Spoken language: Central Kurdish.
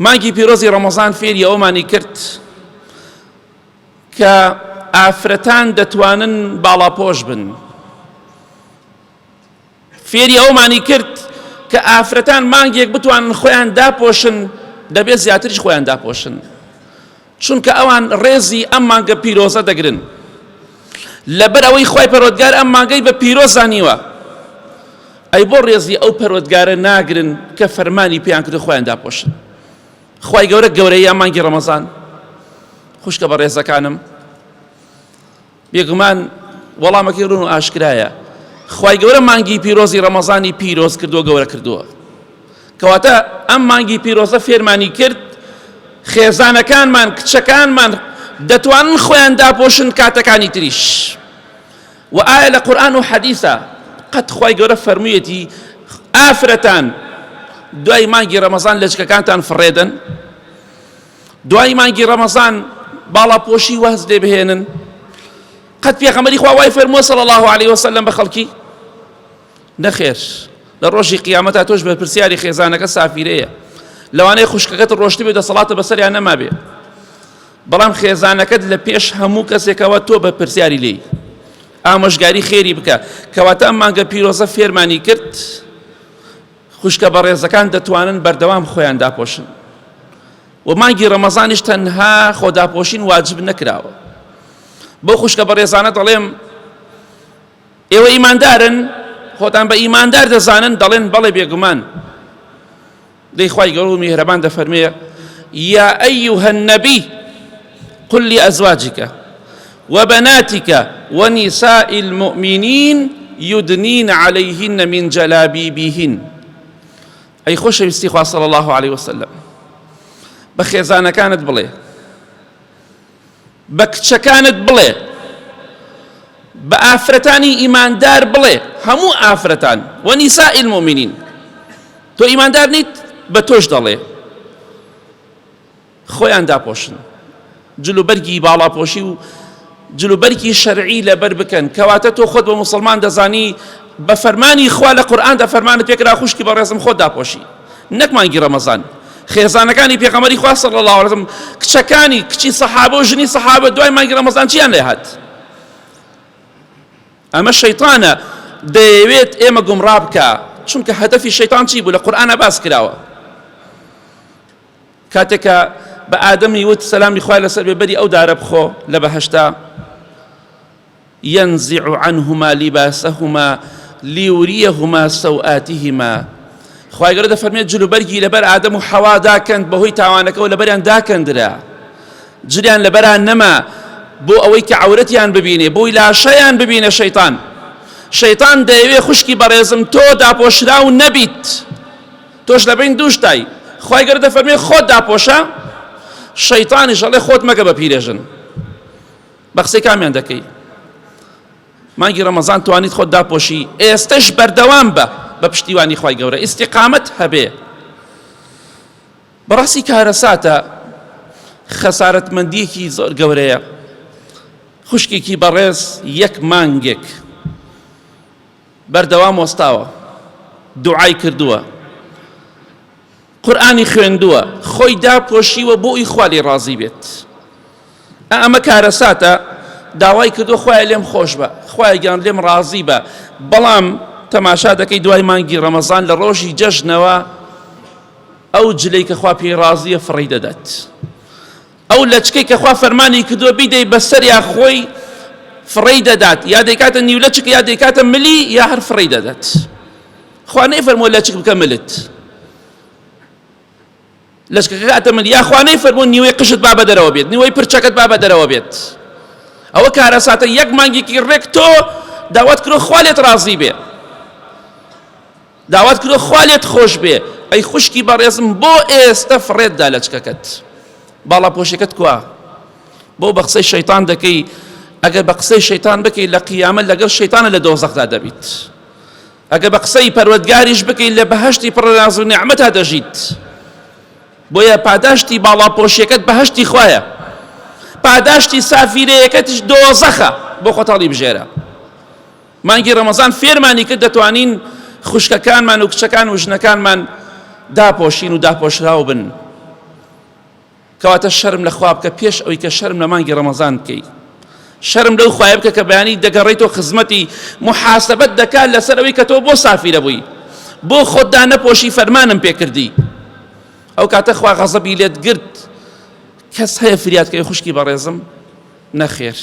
مانگی پیرۆزی ڕەمەزان فێری ئەومانی کرد کە ئافرەتان دەتوانن باڵاپۆش بن، فێری ئەومانی کرد کە ئافرەتان مانگێک بتوانن خۆیان داپۆشن، دەبێت زیاتریش خۆیان داپۆشن، چونکە ئەوان ڕێزی ئەم مانگە پیرۆزە دەگرن لەبەر ئەوەی خۆی پەروەردگار ئەم مانگەی بە پیرۆز زانیوە. ئەی بۆ ڕێزی ئەو پەروەردگارە ناگرن کە فەرمانی پێیان کردو خۆیان داپۆشن. خی گەورە گەورەی ئەم مانگی ڕەمەزان خوشکە بە ڕێزەکانم، بێگومان وەڵامەکەی ڕوون و ئاشکرایە. خی گەورە مانگی پیرۆزی ڕەمەزانی پیرۆز کردووە، گەورە کردووە، کەواتە ئەم مانگی پیرۆزە فێرمانی کرد خێزانەکانمان کچەکانمان دەتوانن خۆیان داپۆشن کاتەکانی تریش. و ئایا لە قورئان و حەدیثە قەت خی گەورە فەرموویەتی ئافرەتان دوای مانگی ڕەمەزان لەچکەکانتان فڕێدن، دوای مانگی ڕەمەزان باڵاپۆشی وەز لێ بهێنن؟ قەت پێغەمبەری خوا وای فەرمووە صلی الله علیه وسلم بە خەڵکی نەخێر، لە ڕۆژی قیامەتا تۆش بە پرسیاری خێزانەکە سافیرەیە، لەوانەیە خوشکەکەت ڕۆشتی بێ دەسەڵاتە بەسەریان نەما بێ، بەڵام خێزانەکەت لە پێش هەموو کەسێکەوە تۆ بە پرسیاری لێی ئامۆژگاری خێری بکە. کەواتە ئەم مانگە پیرۆزە فێرمانی کرد خوشکە بە ڕێزەکان دەتوانن بەردەوام خۆیان داپۆشن، و مانگی ڕەمەزانیش تەنها خۆداپۆشین واجب نەکراوە. بۆ خوشکە بە ڕێزانە دەڵێم ئێوە ئیماندارن، خۆتان بە ئیماندار دەزانن، دەڵێن بەڵێ بێگومان. دەی خوای گەورە و میهرەبان دەفەرمێ یا ئەیوهە النەبی قل لأزواجك وبناتك ونساء المؤمنين يدنين عليهن من جلابيبهن. ئەی خۆشەویستی خوا صلی الله عليه وسلم بە خێزانەکانت بڵێ، بە کچەکانت بڵێ، بە ئافرەتانی ئیماندار بڵێ، هەموو ئافرەتان وەنیساء المؤمنین. تۆ ئیماندار نیت بە تۆش دەڵێ خۆیان داپۆشن، جلوبەرگی باڵاپۆشی و جلوبەرگی شەرعی لەبەر بکەن. کەواتە تۆ خۆت بە موسڵمان دەزانی بە فەرمانی خوا لە قورئاندا فەرمانت پێکرا خوشکی بە ڕێزم خۆت داپۆشی، نەک مانگی ڕەمەزان. خێزانەکانی پێغەمبەری خوا صلی الله علیه وسلم کچەکانی کچی سەحابە و ژنی سەحابە دوای مانگی ڕەمەزان چیان لێ هات؟ ئەمە شەیطانە دەیەوێت ئێمە گومڕا بکە، چونکە هەدەفی شەیطان چی بوو؟ لە قورئانە باس کراوە. کاتێکە بە ئادەمی وت سەلامی خوای لەسەر بێ بەری ئەو دارە بخۆ لە بەهەشتا ينزع عنهما لباسهما ليريهما سوآتهما. خوای گەورە دەفەرمێت جلوبەرگی لەبەر ئادەم و حەوا داکەند بەهۆی تاوانەکەەوە لەبەریان داکەندرا، جریان لەبەران نەما بۆ ئەوەی کە عەورەتیان ببینێ، بۆی لاشەیان ببینە. شەیطان دەیەوێ خوشکی بەڕێزم تۆ داپۆشراو نەبیت، تۆش لەبین دووشتای. خوای گەورە دەفەرمێ خۆت داپۆشە، شەیطانیش ئەڵێ خۆت مەگە بە پیرێژن. بە قسەی کامیان دەکەی؟ مانگی ڕەمەزان توانیت خۆت داپۆشی، ئێستش بەردەوام بە پشتیوانی خوای گەورە، ئیستیقامەت هەبێ. بەڕاستی کارەساتە، خەسارەتمەندیەکی زۆر گەورەیە. خوشکێکی بەڕێز یەک مانگێک بەردەوام وەستاوە، دوعای کردووە، قورئانی خوێندووە، خۆی داپۆشیوە بۆ ئەوی خوا لێ ڕازی بێت. ئەمە کارەساتە، داوای کردووە خوایە لێم خۆش بە، خوایە گیان لێم ڕازی بە، بەڵام تەماشا دەکەی دوای مانگی ڕەمەزان لە ڕۆژی جەژنەوە ئەو جلەی کە خوا پێی ڕازیە فڕی دەدات، ئەو لەچکەی کە خوا فەرمانی کردووە بیدەی بەسەریا خۆی فڕی دەدات، یا دەیکاتە نیولەچک یا دەیکاتە ملی یا هەر فڕی دەدات. خوا نەیفەرمووە لەچک بکە ملت، لەچکەکە کاتە ملی، یا خوا نەیفەرمووە نیوەی قشت با بەدەرەوە بێت، نیوەی پرچەکەت با بەدەرەوە بێت. ئەوە کارەساتە یەک مانگێکی ڕێک تۆ داوات کردو خوا لێت ڕازی بێ، داوات کردو خوا لێت خۆش بێ. ئەی خوشکی بەڕێزم بۆ ئێستا فڕێتدا لەچکەکەت، باڵاپۆشەکەت کووە؟ بۆ بە قسەی شەیطان دەکەی. ئەگەر بە قسەی شەیطان بکەی لە قیامەت لەگەڵ شەیطانە لە دۆزەخدا دەبیت، ئەگەر بە قسەی پەروەردگاریش بکەی لە بەهەشتی پڕ ناز و نیعمەتە دەژیت. بۆیە پاداشتی باڵاپۆشیەکەت بەهەشتی خوایە، پاداشتی سافیرەیەکەتیش دۆزەخە، بۆ خۆتاڵی بژێرە. مانگی ڕەمەزان فێرمانی کرد دەتوانین خوشکەکانمان و کچەکان و ژنەکانمان داپۆشین و داپۆشراو بن. کەواتە شەرم لە خوا بکە پێش ئەوەی کە شەرم لە مانگی ڕەمەزان بکەیت. شەرم لەو خوایە بکە کە بەیانی دەگەڕێیتەوە خزمەتی محاسبەت دەکات لەسەر ئەوەی کە تۆ بۆ سافیرە بووی، بۆ خۆتدا نەپۆشی فەرمانم پێکردی. ئەو کاتە خوا غەزەبی لێت گرت. کەس هەیە فریادکەی خوشکی بەڕێزم؟ نەخێر.